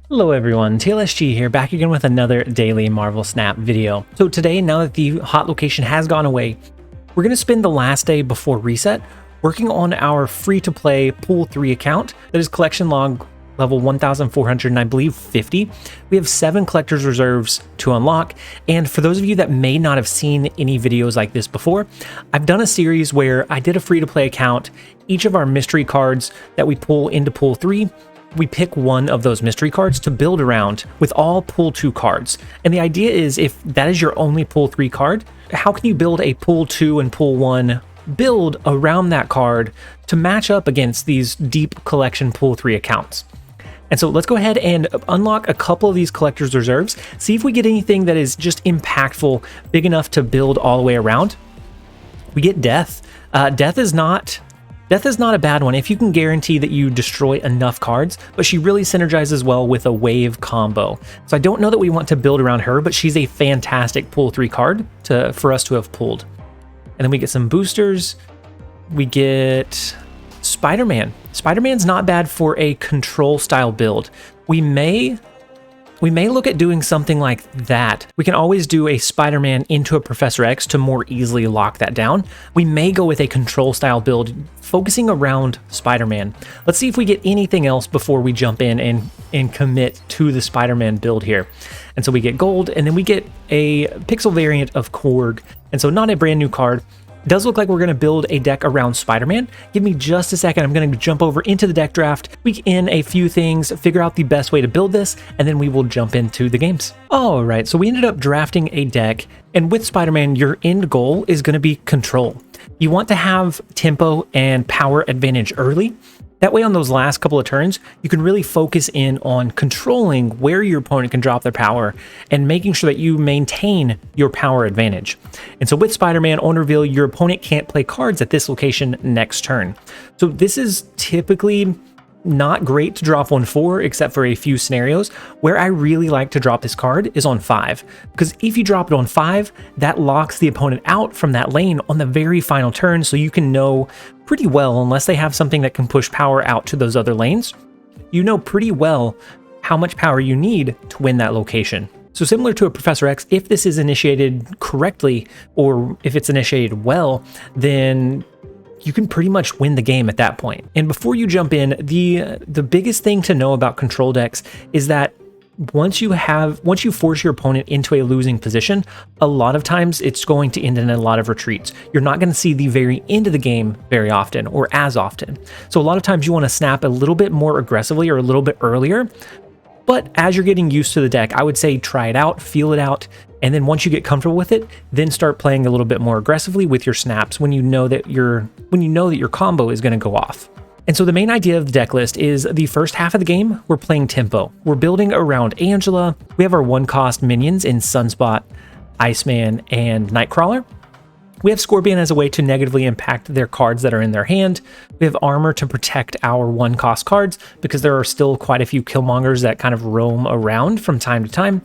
Hello everyone, TLSG here, back again with another daily Marvel Snap video. So today, now that the hot location has gone away, we're going to spend the last day before reset working on our free-to-play Pool 3 account that is collection log level 1,400 and I believe 50. We have 7 collector's reserves to unlock, and for those of you that may not have seen any videos like this before, I've done a series where I did a free-to-play account. Each of our mystery cards that we pull into Pool 3, we pick one of those mystery cards to build around with all Pool 2 cards. And the idea is, if that is your only Pool 3 card, how can you build a Pool 2 and Pool 1 build around that card to match up against these deep collection Pool 3 accounts? And so let's go ahead and unlock a couple of these collector's reserves, see if we get anything that is just impactful, big enough to build all the way around. We get Death. Death is not a bad one if you can guarantee that you destroy enough cards, but she really synergizes well with a wave combo. So I don't know that we want to build around her, but she's a fantastic Pool 3 card for us to have pulled. And then we get some boosters. We get Spiderman. Spiderman's not bad for a control style build. We may look at doing something like that. We can always do a Spider-Man into a Professor X to more easily lock that down. We may go with a control style build focusing around Spider-Man. Let's see if we get anything else before we jump in and commit to the Spider-Man build here. And so we get gold, and then we get a pixel variant of Korg. And so not a brand new card. It does look like we're going to build a deck around Spider-Man. Give me just a second. I'm going to jump over into the deck draft, tweak in a few things, figure out the best way to build this, and then we will jump into the games. All right, so we ended up drafting a deck, and with Spider-Man, your end goal is going to be control. You want to have tempo and power advantage early. That way, on those last couple of turns, you can really focus in on controlling where your opponent can drop their power and making sure that you maintain your power advantage. And so with Spider-Man, on reveal, your opponent can't play cards at this location next turn. So this is typically not great to drop on 4, except for a few scenarios. Where I really like to drop this card is on 5, because if you drop it on 5, that locks the opponent out from that lane on the very final turn, so you can know pretty well, unless they have something that can push power out to those other lanes, you know pretty well how much power you need to win that location. So similar to a Professor X, if this is initiated correctly, or if it's initiated well, then you can pretty much win the game at that point. And before you jump in, the biggest thing to know about control decks is that once you force your opponent into a losing position, a lot of times it's going to end in a lot of retreats. You're not going to see the very end of the game very often, or as often. So a lot of times you want to snap a little bit more aggressively or a little bit earlier. But as you're getting used to the deck, I would say try it out, feel it out, and then once you get comfortable with it, then start playing a little bit more aggressively with your snaps when you know that your combo is going to go off. And so the main idea of the deck list is the first half of the game, we're playing tempo. We're building around Angela. We have our 1-cost minions in Sunspot, Iceman, and Nightcrawler. We have Scorpion as a way to negatively impact their cards that are in their hand. We have Armor to protect our 1-cost cards, because there are still quite a few Killmongers that kind of roam around from time to time.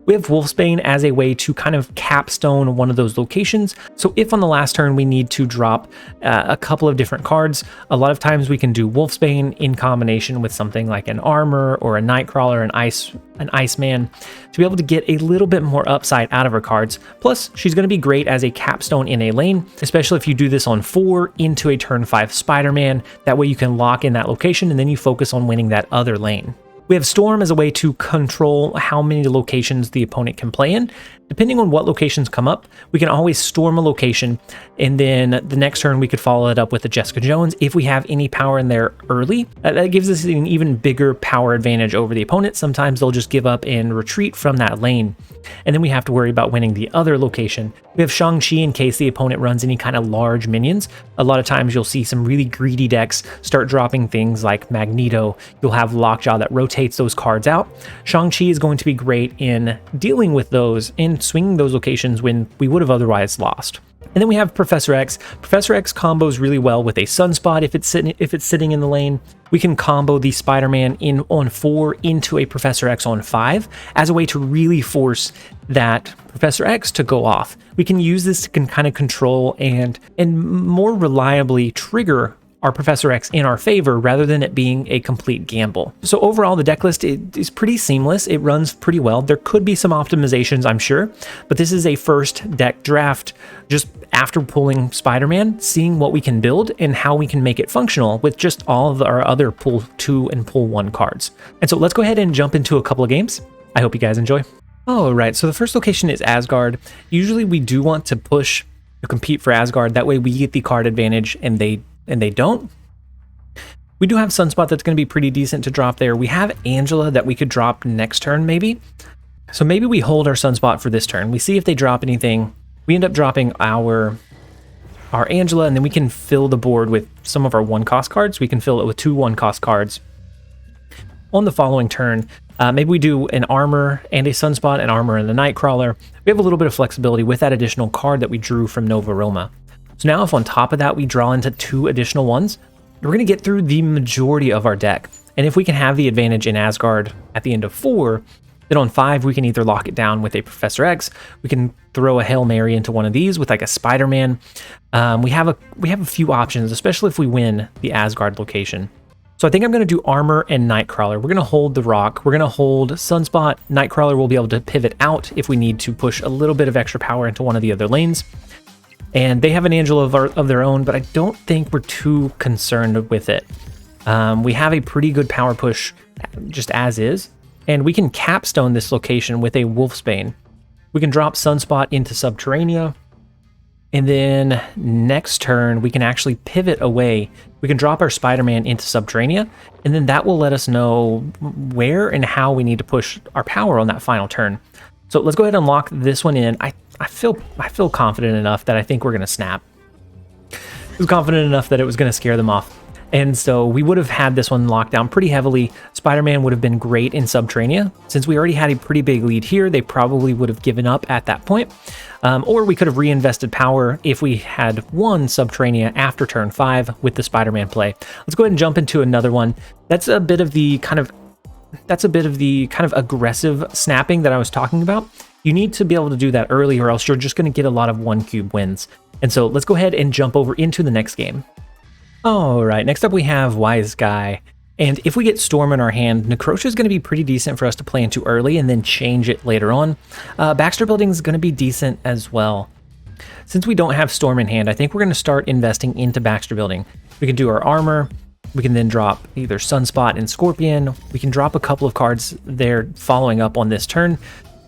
We have Wolfsbane as a way to kind of capstone one of those locations. So if on the last turn we need to drop a couple of different cards, a lot of times we can do Wolfsbane in combination with something like an Armor or a Nightcrawler, an Iceman, to be able to get a little bit more upside out of her cards. Plus, she's going to be great as a capstone in a lane, especially if you do this on 4 into a turn 5 Spider-Man. That way you can lock in that location and then you focus on winning that other lane. We have Storm as a way to control how many locations the opponent can play in. Depending on what locations come up, we can always storm a location, and then the next turn we could follow it up with a Jessica Jones if we have any power in there early. That gives us an even bigger power advantage over the opponent. Sometimes they'll just give up and retreat from that lane, and then we have to worry about winning the other location. We have Shang-Chi in case the opponent runs any kind of large minions. A lot of times you'll see some really greedy decks start dropping things like Magneto. You'll have Lockjaw that rotates those cards out. Shang-Chi is going to be great in dealing with those and swinging those locations when we would have otherwise lost. And then we have Professor X. Professor X combos really well with a Sunspot if it's sitting in the lane. We can combo the Spider-Man on 4 into a Professor X on 5 as a way to really force that Professor X to go off. We can use this to kind of control and more reliably trigger our Professor X in our favor rather than it being a complete gamble. So overall, the deck list is pretty seamless. It runs pretty well. There could be some optimizations, I'm sure, but this is a first deck draft just after pulling Spider-Man, seeing what we can build and how we can make it functional with just all of our other pull 2 and pull 1 cards. And so let's go ahead and jump into a couple of games. I hope you guys enjoy. All right, so the first location is Asgard. Usually we do want to push to compete for Asgard. That way we get the card advantage and they don't. We do have Sunspot that's going to be pretty decent to drop there. We have Angela that we could drop next turn maybe. So maybe we hold our Sunspot for this turn. We see if they drop anything. We end up dropping our Angela, and then we can fill the board with some of our 1-cost cards. We can fill it with 2 1-cost cards. On the following turn, maybe we do an armor and a Sunspot, an armor and a Nightcrawler. We have a little bit of flexibility with that additional card that we drew from Nova Roma. So now if on top of that we draw into 2 additional ones, we're going to get through the majority of our deck. And if we can have the advantage in Asgard at the end of 4, then on 5 we can either lock it down with a Professor X, we can throw a Hail Mary into one of these with like a Spider-Man. We have a few options, especially if we win the Asgard location. So I think I'm going to do Armor and Nightcrawler. We're going to hold the Rock. We're going to hold Sunspot. Nightcrawler will be able to pivot out if we need to push a little bit of extra power into one of the other lanes. And they have an Angela of their own, but I don't think we're too concerned with it. We have a pretty good power push just as is, and we can capstone this location with a Wolfsbane. We can drop Sunspot into Subterranea, and then next turn we can actually pivot away. We can drop our Spider-Man into Subterranea, and then that will let us know where and how we need to push our power on that final turn. So let's go ahead and lock this one in. I feel confident enough that I think we're going to snap. I was confident enough that it was going to scare them off. And so we would have had this one locked down pretty heavily. Spider-Man would have been great in Subterranea. Since we already had a pretty big lead here, they probably would have given up at that point. Or we could have reinvested power if we had won Subterranea after turn 5 with the Spider-Man play. Let's go ahead and jump into another one. That's a bit of the kind of aggressive snapping that I was talking about. You need to be able to do that early or else you're just going to get a lot of 1-cube wins. And so let's go ahead and jump over into the next game. All right, next up we have Wise Guy. And if we get Storm in our hand, Necrotia is going to be pretty decent for us to play into early and then change it later on. Baxter Building is going to be decent as well. Since we don't have Storm in hand, I think we're going to start investing into Baxter Building. We can do our armor. We can then drop either Sunspot and Scorpion. We can drop a couple of cards there following up on this turn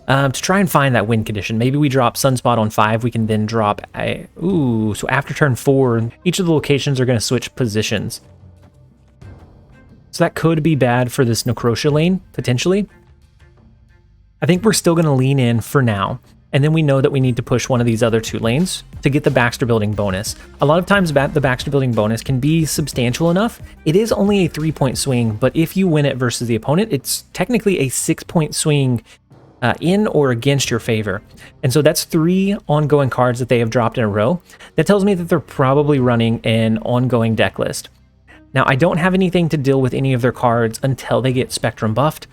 to try and find that win condition. Maybe we drop Sunspot on 5. We can then drop a... Ooh, so after turn 4, each of the locations are going to switch positions. So that could be bad for this Necrotia lane, potentially. I think we're still going to lean in for now. And then we know that we need to push one of these other 2 lanes to get the Baxter Building bonus. A lot of times the Baxter Building bonus can be substantial enough. It is only a 3-point swing, but if you win it versus the opponent, it's technically a 6-point swing in or against your favor. And so that's 3 ongoing cards that they have dropped in a row. That tells me that they're probably running an ongoing deck list. Now, I don't have anything to deal with any of their cards until they get Spectrum buffed,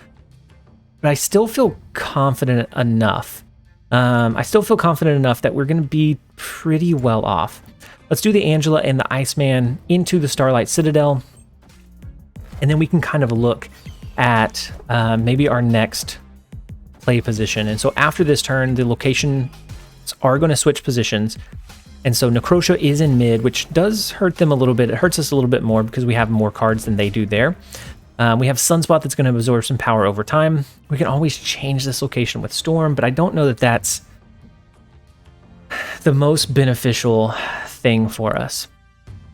but I still feel confident enough. That we're going to be pretty well off. Let's do the Angela and the Iceman into the Starlight Citadel, and then we can kind of look at maybe our next play position. And so after this turn, the locations are going to switch positions. And so Necrotia is in mid, which does hurt them a little bit. It hurts us a little bit more because we have more cards than they do there. We have Sunspot that's going to absorb some power over time. We can always change this location with Storm, but I don't know that that's the most beneficial thing for us.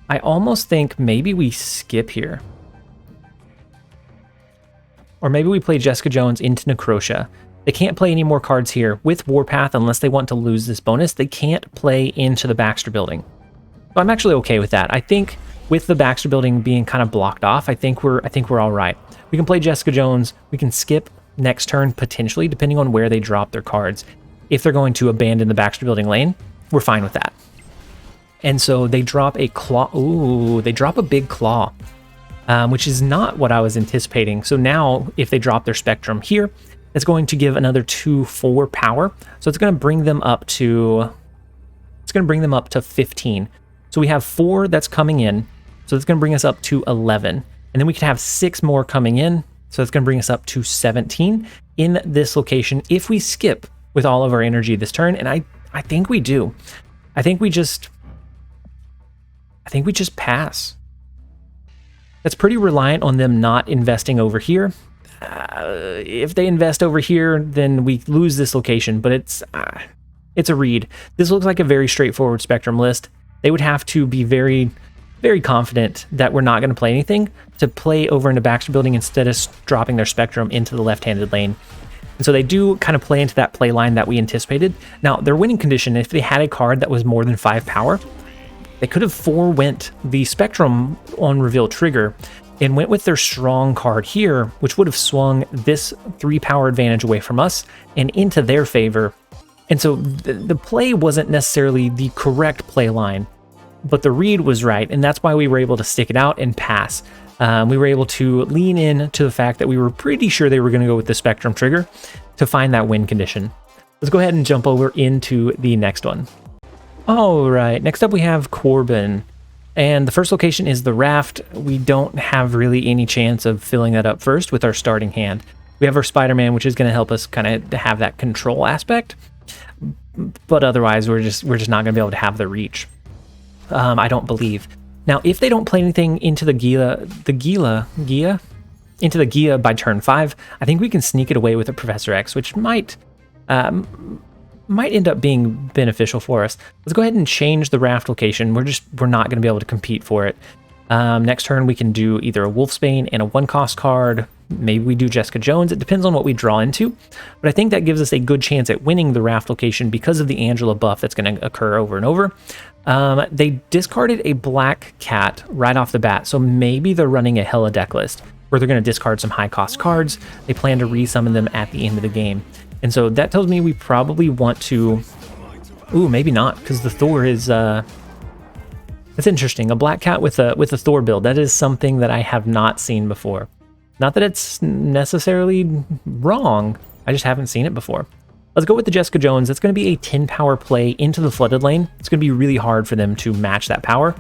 I almost think maybe we skip here. Or maybe we play Jessica Jones into Necrotia. They can't play any more cards here with Warpath unless they want to lose this bonus. They can't play into the Baxter Building. So I'm actually okay with that. I think with the Baxter Building being kind of blocked off, I think we're all right. We can play Jessica Jones. We can skip next turn potentially, depending on where they drop their cards. If they're going to abandon the Baxter Building lane, we're fine with that. And so they drop a claw. Ooh, they drop a big claw, which is not what I was anticipating. So now if they drop their Spectrum here, it's going to give another 2/4 power. So it's going to bring them up to 15. So we have 4 that's coming in. So it's going to bring us up to 11. And then we can have 6 more coming in. So it's going to bring us up to 17 in this location if we skip with all of our energy this turn. And I think we do. I think we just pass. That's pretty reliant on them not investing over here. If they invest over here, then we lose this location, but it's a read. This looks like a very straightforward Spectrum list. They would have to be very, very confident that we're not going to play anything to play over into Baxter Building instead of dropping their Spectrum into the left-handed lane. And so they do kind of play into that play line that we anticipated. Now, their winning condition, if they had a card that was more than 5 power, they could have forewent the Spectrum on reveal trigger and went with their strong card here, which would have swung this 3 power advantage away from us and into their favor. And so the play wasn't necessarily the correct play line, but the read was right, and that's why we were able to stick it out and pass. We were able to lean in to the fact that we were pretty sure they were going to go with the Spectrum trigger to find that win condition. Let's go ahead and jump over into the next one. All right, next up we have Corbin. And the first location is the raft. We don't have really any chance of filling that up first with our starting hand. We have our Spider-Man, which is going to help us kind of have that control aspect. But otherwise, we're just not going to be able to have the reach. I don't believe. Now, if they don't play anything into the Gia by turn 5, I think we can sneak it away with a Professor X, which might end up being beneficial for us. Let's go ahead and change the raft location. We're not going to be able to compete for it. Next turn, we can do either a Wolfsbane and a 1-cost card. Maybe we do Jessica Jones. It depends on what we draw into. But I think that gives us a good chance at winning the raft location because of the Angela buff that's going to occur over and over. They discarded a black cat right off the bat, so maybe they're running a Hella Decklist where they're going to discard some high-cost cards. They plan to resummon them at the end of the game. And so that tells me we probably want to... Ooh, maybe not, because the Thor is... That's interesting. A black cat with a Thor build. That is something that I have not seen before. Not that it's necessarily wrong. I just haven't seen it before. Let's go with the Jessica Jones. That's going to be a 10 power play into the flooded lane. It's going to be really hard for them to match that power.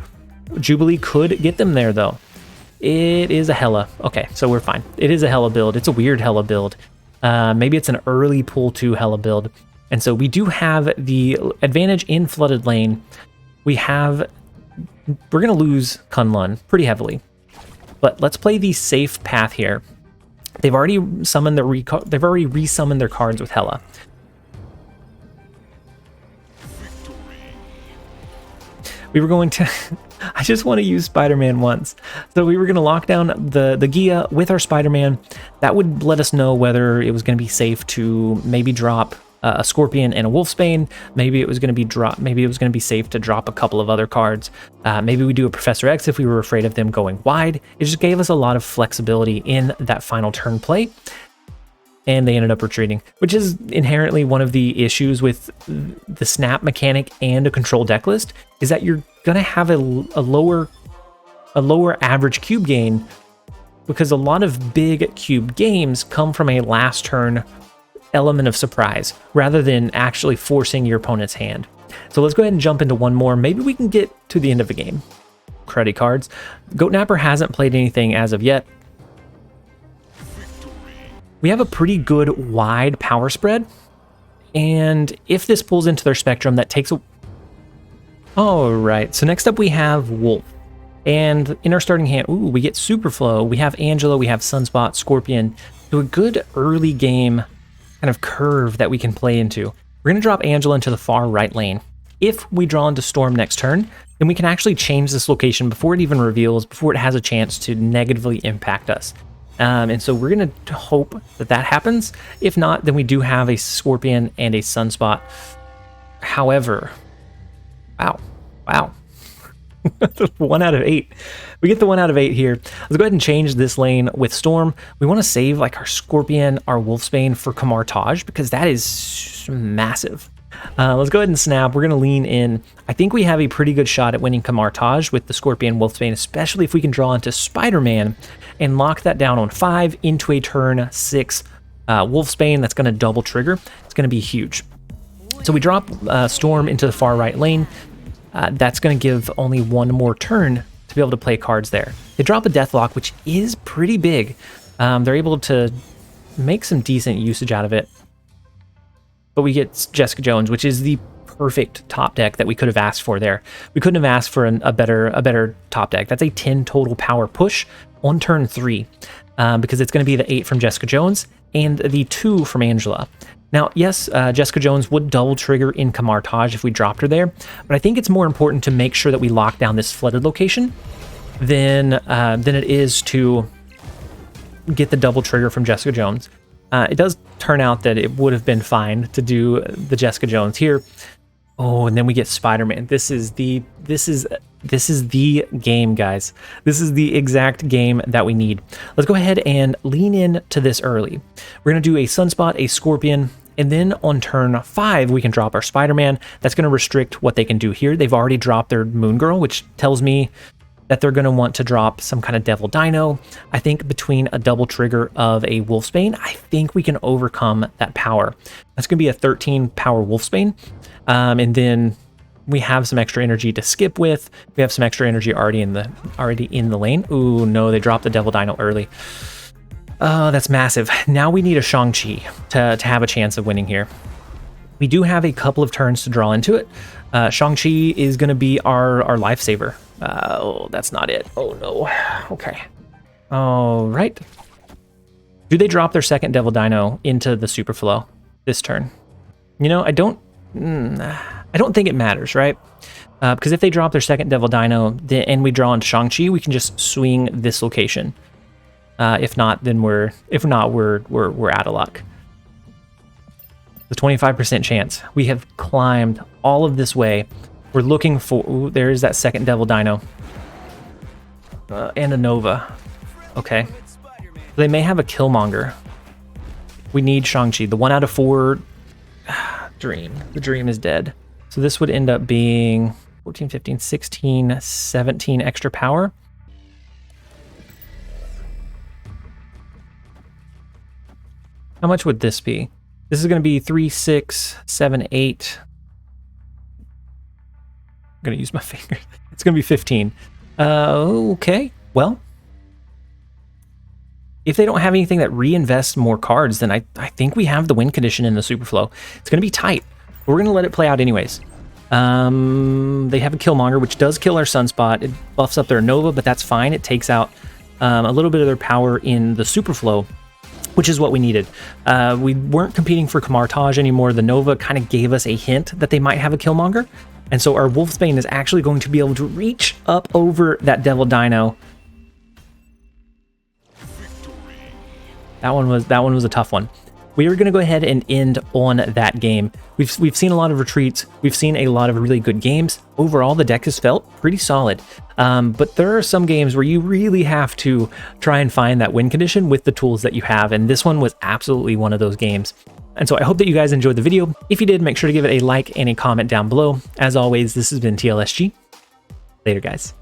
Jubilee could get them there, though. It is a Hella. Okay, so we're fine. It is a Hella build. It's a weird Hella build. Maybe it's an early pull to Hella build. And so we do have the advantage in flooded lane. We're going to lose Kunlun pretty heavily. But let's play the safe path here. They've already resummoned their cards with Hella. We were going to... I just want to use Spider-Man once. So we were going to lock down the Gia with our Spider-Man. That would let us know whether it was going to be safe to maybe drop a Scorpion and a Wolfsbane. Maybe it was going to be safe to drop a couple of other cards. Maybe we do a Professor X if we were afraid of them going wide. It just gave us a lot of flexibility in that final turn play. And they ended up retreating, which is inherently one of the issues with the snap mechanic and a control deck list, is that you're going to have a lower average cube gain, because a lot of big cube games come from a last turn element of surprise rather than actually forcing your opponent's hand. So let's go ahead and jump into one more. Maybe we can get to the end of the game. Credit cards. Goat Napper hasn't played anything as of yet. We have a pretty good wide power spread, and if this pulls into their Spectrum, that takes a... All right, so next up we have Wolf, and in our starting hand, ooh, we get Superflow, we have Angela, we have Sunspot, Scorpion, so a good early game kind of curve that we can play into. We're going to drop Angela into the far right lane. If we draw into Storm next turn, then we can actually change this location before it even reveals, before it has a chance to negatively impact us. And so we're going to hope that happens. If not, then we do have a Scorpion and a Sunspot. However, wow. 1 out of 8. We get the 1 out of 8 here. Let's go ahead and change this lane with Storm. We want to save like our Scorpion, our Wolfsbane for Kamartage, because that is massive. Let's go ahead and snap. We're going to lean in. I think we have a pretty good shot at winning Kamartage with the Scorpion Wolfsbane, especially if we can draw into Spider-Man and lock that down on 5 into a turn 6 Wolfsbane. That's going to double trigger. It's going to be huge. So we drop Storm into the far right lane. That's going to give only one more turn to be be able to play cards there. They drop a Deathlock, which is pretty big. They're able to make some decent usage out of it. But we get Jessica Jones, which is the perfect top deck that we could have asked for there. We couldn't have asked for a better top deck. That's a 10 total power push on turn 3, because it's going to be the 8 from Jessica Jones and the 2 from Angela. Now, yes, Jessica Jones would double trigger in Camartage if we dropped her there, but I think it's more important to make sure that we lock down this flooded location than it is to get the double trigger from Jessica Jones. It does turn out that it would have been fine to do the Jessica Jones here. Oh, and then we get Spider-Man. This is the game, guys. This is the exact game that we need. Let's go ahead and lean in to this early. We're going to do a Sunspot, a Scorpion, and then on turn 5, we can drop our Spider-Man. That's going to restrict what they can do here. They've already dropped their Moon Girl, which tells me that they're going to want to drop some kind of Devil Dino. I think between a double trigger of a Wolfsbane, I think we can overcome that power. That's going to be a 13 power Wolfsbane. And then we have some extra energy to skip with. We have some extra energy already in the lane. Ooh, no, they dropped the Devil Dino early. Oh, that's massive. Now we need a Shang-Chi to have a chance of winning here. We do have a couple of turns to draw into it. Shang-Chi is going to be our lifesaver. Oh, that's not it. Oh, no. Okay. All right. Do they drop their second Devil Dino into the Superflow this turn? You know, I don't think it matters, right? Because if they drop their second Devil Dino and we draw into Shang-Chi, we can just swing this location. If not, we're out of luck. The 25% chance. We have climbed all of this way. We're looking for... Ooh, there is that second Devil Dino. And a Nova. Okay. They may have a Killmonger. We need Shang-Chi. The 1 out of 4... Dream. The Dream is dead. So this would end up being 14, 15, 16, 17 extra power. How much would this be? This is going to be 3, 6, 7, 8. I'm going to use my finger. It's going to be 15. Okay. Well, if they don't have anything that reinvests more cards, then I think we have the win condition in the Superflow. It's going to be tight. We're going to let it play out anyways. They have a Killmonger, which does kill our Sunspot. It buffs up their Nova, but that's fine. It takes out a little bit of their power in the Superflow, which is what we needed. We weren't competing for Camartage anymore. The Nova kind of gave us a hint that they might have a Killmonger. And so our Wolfsbane is actually going to be able to reach up over that Devil Dino. That one was a tough one. We are going to go ahead and end on that game. We've seen a lot of retreats. We've seen a lot of really good games. Overall, the deck has felt pretty solid. But there are some games where you really have to try and find that win condition with the tools that you have. And this one was absolutely one of those games. And so I hope that you guys enjoyed the video. If you did, make sure to give it a like and a comment down below. As always, this has been TLSG. Later, guys.